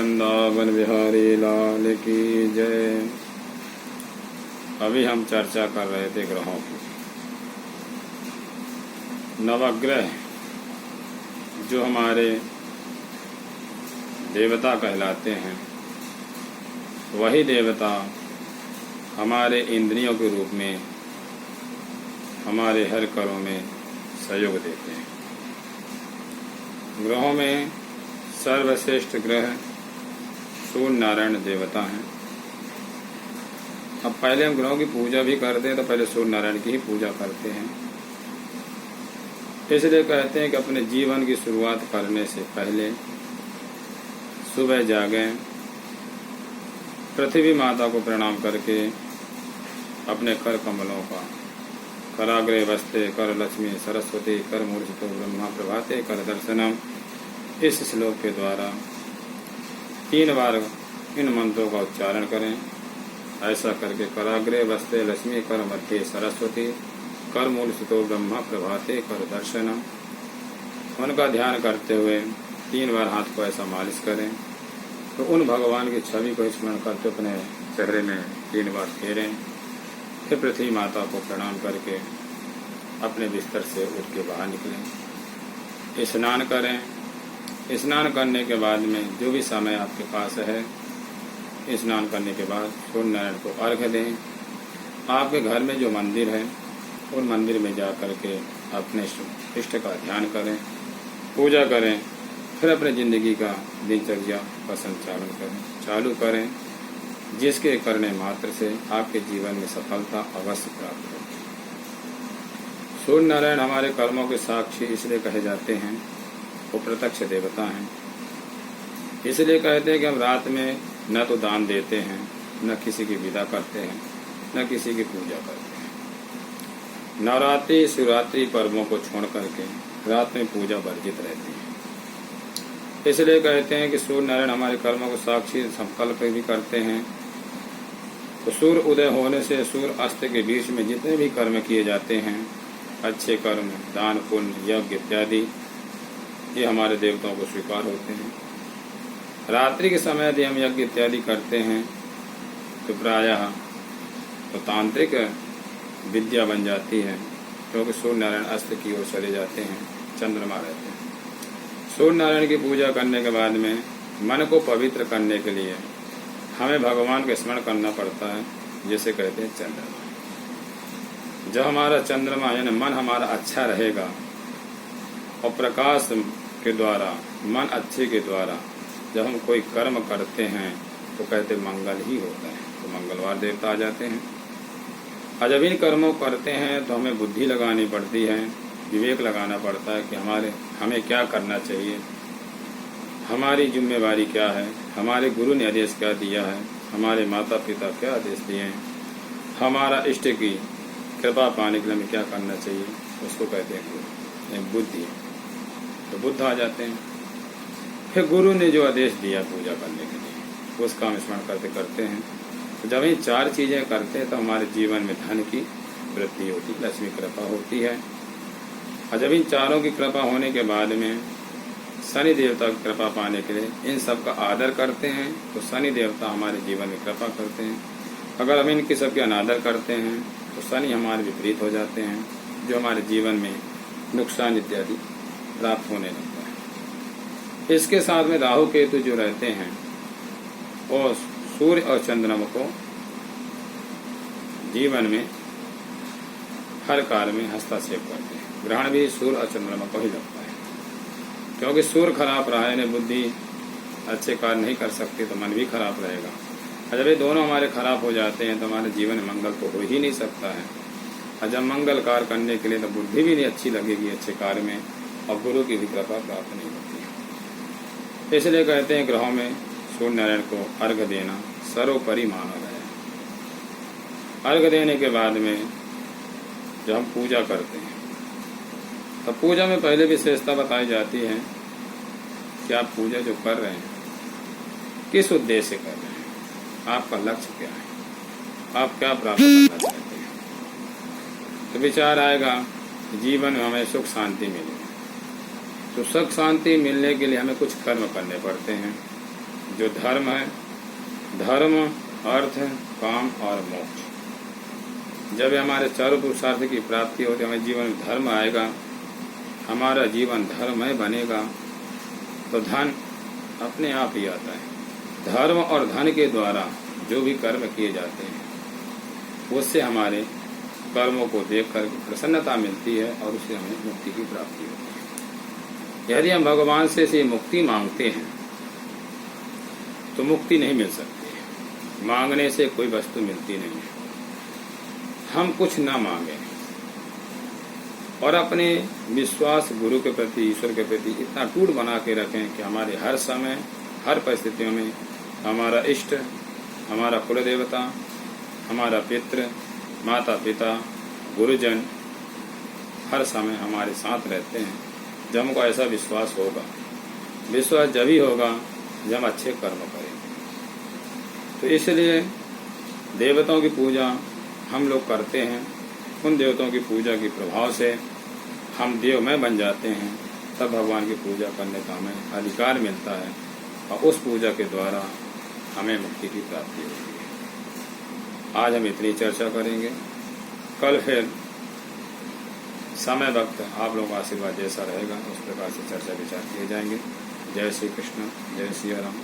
वृंदावन बिहारी लाल की जय। अभी हम चर्चा कर रहे थे ग्रहों की। नवग्रह जो हमारे देवता कहलाते हैं, वही देवता हमारे इंद्रियों के रूप में हमारे हर कर्मों में सहयोग देते हैं। ग्रहों में सर्वश्रेष्ठ ग्रह सूर्य नारायण देवता हैं। अब पहले हम ग्रहों की पूजा भी करते हैं तो पहले सूर्य नारायण की ही पूजा करते हैं। इसलिए कहते हैं कि अपने जीवन की शुरुआत करने से पहले सुबह जागें, पृथ्वी माता को प्रणाम करके अपने कर कमलों का कराग्रे वस्ते कर लक्ष्मी सरस्वती कर मूर्छितो ब्रह्मा प्रभाते कर दर्शनम, इस श्लोक के द्वारा 3 बार इन मंत्रों का उच्चारण करें। ऐसा करके कराग्रे वस्ते लक्ष्मी कर मध्य सरस्वती कर मूर्छितो ब्रह्मा प्रभाते कर दर्शनम, उनका ध्यान करते हुए 3 बार हाथ को ऐसा मालिश करें। तो उन भगवान की छवि को स्मरण करते अपने चेहरे में 3 बार फेरें। फिर पृथ्वी माता को प्रणाम करके अपने बिस्तर से उठ के बाहर निकलें, स्नान करें। स्नान करने के बाद में जो भी समय आपके पास है, स्नान करने के बाद सूर्य नारायण को अर्घ्य दें। आपके घर में जो मंदिर है उन मंदिर में जा कर के अपने इष्ट का ध्यान करें, पूजा करें। फिर अपने जिंदगी का दिनचर्या का संचालन चालू करें, जिसके करने मात्र से आपके जीवन में सफलता अवश्य प्राप्त होगी। सूर्य नारायण हमारे कर्मों के साक्षी इसलिए कहे जाते हैं, वो प्रत्यक्ष देवता हैं। इसलिए कहते हैं कि हम रात में न तो दान देते हैं, न किसी की विदा करते हैं, न किसी की पूजा करते हैं। नवरात्रि शिवरात्रि पर्वों को छोड़ करके रात में पूजा वर्जित रहती है। इसलिए कहते हैं कि सूर्य नारायण हमारे कर्मों को साक्षी संकल्प भी करते हैं। तो सूर्य उदय होने से सूर्य अस्त के बीच में जितने भी कर्म किए जाते हैं, अच्छे कर्म, दान पुण्य यज्ञ इत्यादि, ये हमारे देवताओं को स्वीकार होते हैं। रात्रि के समय यदि हम यज्ञ इत्यादि करते हैं तो प्रायः तो तांत्रिक विद्या बन जाती है, क्योंकि सूर्य नारायण अस्त की ओर चले जाते हैं, चंद्रमा रहते हैं। सूर्य नारायण की पूजा करने के बाद में मन को पवित्र करने के लिए हमें भगवान का स्मरण करना पड़ता है, जैसे कहते हैं चंद्रमा। जब हमारा चंद्रमा यानी मन हमारा अच्छा रहेगा और प्रकाश के द्वारा, मन अच्छे के द्वारा जब हम कोई कर्म करते हैं तो कहते मंगल ही होता है। तो मंगलवार देवता आ जाते हैं। और जब इन कर्मों करते हैं तो हमें बुद्धि लगानी पड़ती है, विवेक लगाना पड़ता है कि हमें क्या करना चाहिए, हमारी जिम्मेवारी क्या है, हमारे गुरु ने आदेश क्या दिया है, हमारे माता पिता क्या आदेश दिए हैं, हमारा इष्ट की कृपा पाने के लिए हमें क्या करना चाहिए, उसको कहते हैं बुद्धि। तो बुद्ध आ जाते हैं। फिर गुरु ने जो आदेश दिया पूजा करने के लिए, उसका हम स्मरण करते करते हैं। तो जब ये 4 चीज़ें करते हैं तो हमारे जीवन में धन की वृद्धि होती, लक्ष्मी कृपा होती है। और जब इन 4 की कृपा होने के बाद में शनि देवता की कृपा पाने के लिए इन सब का आदर करते हैं, तो शनि देवता हमारे जीवन में कृपा करते हैं। अगर हम इनकी सबके अनादर करते हैं तो शनि हमारे विपरीत हो जाते हैं, जो हमारे जीवन में नुकसान इत्यादि प्राप्त होने लगता है। इसके साथ में राहु केतु जो रहते हैं और सूर्य और चंद्रमा को जीवन में हर कार्य में हस्तक्षेप करते हैं। ग्रहण भी सूर्य और चंद्रमा को ही लगता है, क्योंकि सूर्य खराब रहा है, बुद्धि अच्छे कार्य नहीं कर सकती तो मन भी खराब रहेगा। और जब ये दोनों हमारे खराब हो जाते हैं तो हमारे जीवन में मंगल तो हो ही नहीं सकता है। और जब मंगल कार्य करने के लिए तो बुद्धि भी नहीं अच्छी लगेगी अच्छे कार्य में, और गुरु की भी कृपा प्राप्त नहीं होती है। इसलिए कहते हैं ग्रहों में सूर्य नारायण को अर्घ्य देना सर्वोपरि माना गया है। अर्घ्य देने के बाद में जब हम पूजा करते हैं तो पूजा में पहले विशेषता बताई जाती है कि आप पूजा जो कर रहे हैं किस उद्देश्य से कर रहे हैं, आपका लक्ष्य क्या है, आप क्या प्राप्त करना चाहते हैं। तो विचार आएगा जीवन में हमें सुख शांति मिले, तो सुख शांति मिलने के लिए हमें कुछ कर्म करने पड़ते हैं, जो धर्म है, धर्म, अर्थ, काम और मोक्ष, जब हमारे चारों पुरुषार्थ की प्राप्ति होती है, हमारे जीवन में धर्म आएगा, हमारा जीवन धर्ममय बनेगा, तो धन अपने आप ही आता है। धर्म और धन के द्वारा जो भी कर्म किए जाते हैं उससे हमारे कर्मों को देखकर प्रसन्नता मिलती है और उससे हमें मुक्ति की प्राप्ति होती है। यदि हम भगवान से मुक्ति मांगते हैं तो मुक्ति नहीं मिल सकती। मांगने से कोई वस्तु मिलती नहीं है। हम कुछ ना मांगे और अपने विश्वास गुरु के प्रति, ईश्वर के प्रति इतना टूट बना के रखें कि हमारे हर समय, हर परिस्थितियों में हमारा इष्ट, हमारा कुल देवता, हमारा पितृ, माता पिता, गुरुजन हर समय हमारे साथ रहते हैं। जब हमको ऐसा विश्वास होगा, विश्वास जब ही होगा जब हम अच्छे कर्म करेंगे। तो इसलिए देवताओं की पूजा हम लोग करते हैं। उन देवताओं की पूजा के प्रभाव से हम देवमय बन जाते हैं, तब भगवान की पूजा करने का हमें अधिकार मिलता है और उस पूजा के द्वारा हमें मुक्ति की प्राप्ति होती है। आज हम इतनी चर्चा करेंगे। कल फिर समय वक्त आप लोगों का आशीर्वाद जैसा रहेगा उस प्रकार से चर्चा विचार किए जाएंगे। जय श्री कृष्ण, जय श्री राम।